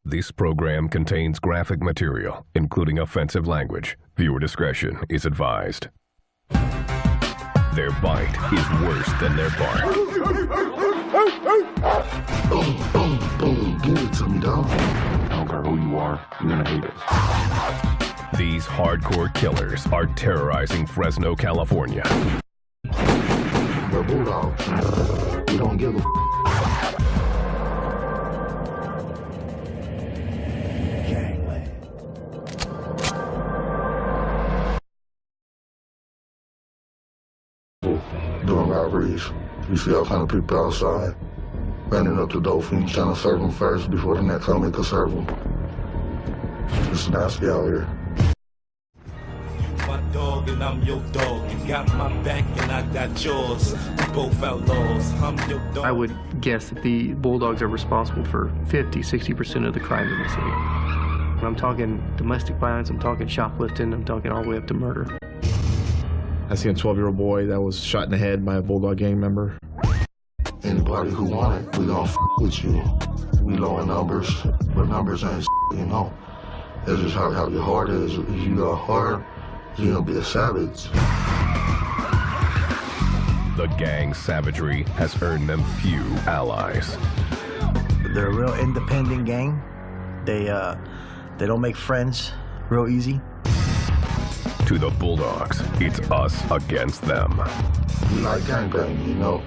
This program contains graphic material, including offensive language. Viewer discretion is advised. Their bite is worse than their bark. Boom, boom, boom. Give it to me, dog. I don't care who you are, you're gonna hate it. These hardcore killers are terrorizing Fresno, California. We're bulldogs. We don't give a doing robberies. You see all kind of people outside, running up the door for you, trying to serve them first before the next homie can serve them. It's nasty out here. My dog and I'm your dog. You got my back and I got yours. Both outlaws. I'm your dog. I would guess that the Bulldogs are responsible for 50–60% of the crimes in the city. When I'm talking domestic violence, I'm talking shoplifting, I'm talking all the way up to murder. I seen a 12-year-old boy that was shot in the head by a Bulldog gang member. Anybody who want it, we gon' with you. We low in numbers, but numbers ain't you know. It's just how your heart is. If you got heart, you're gonna be a savage. The gang savagery has earned them few allies. They're a real independent gang. They don't make friends real easy. To the Bulldogs, it's us against them. We like gangbanging, you know.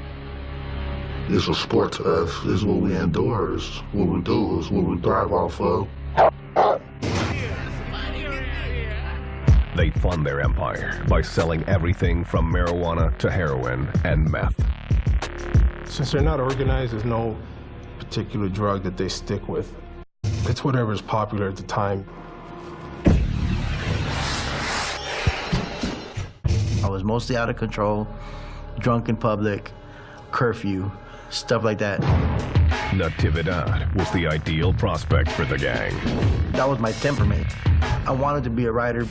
It's a sport to us. It's what we endure. It's what we do. It's what we thrive off of. They fund their empire by selling everything from marijuana to heroin and meth. Since they're not organized, there's no particular drug that they stick with. It's whatever's popular at the time. I was mostly out of control, drunk in public, curfew, stuff like that. Natividad was the ideal prospect for the gang. That was my temperament. I wanted to be a writer.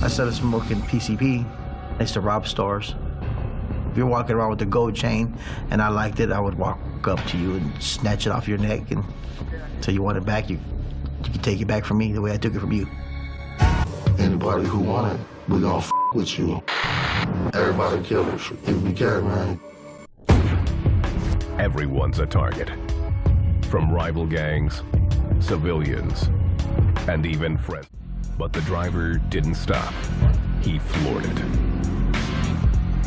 I started smoking PCP. I used to rob stores. If you're walking around with a gold chain and I liked it, I would walk up to you and snatch it off your neck, and until you want it back, you could take it back from me the way I took it from you. Anybody who want it, we gon' with you. Everybody killers, if we can, man. Everyone's a target. From rival gangs, civilians, and even friends. But the driver didn't stop. He floored it.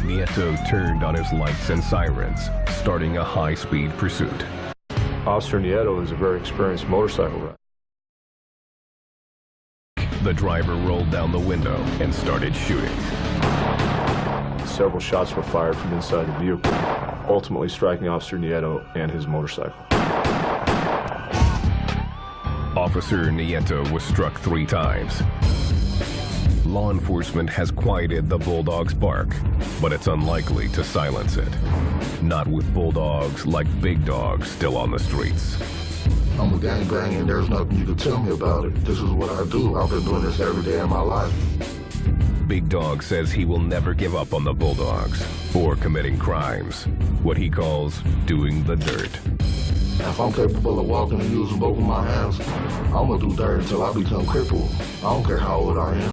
Nieto turned on his lights and sirens, starting a high-speed pursuit. Officer Nieto is a very experienced motorcycle rider. The driver rolled down the window and started shooting. Several shots were fired from inside the vehicle, ultimately striking Officer Nieto and his motorcycle. Officer Nieto was struck 3 times. Law enforcement has quieted the Bulldog's bark, but it's unlikely to silence it. Not with Bulldogs like Big Dogs still on the streets. I'm a gangbang and there's nothing you can tell me about it. This is what I do. I've been doing this every day of my life. Big Dog says he will never give up on the Bulldogs for committing crimes, what he calls doing the dirt. If I'm capable of walking and using both of my hands, I'm gonna do dirt until I become crippled. I don't care how old I am.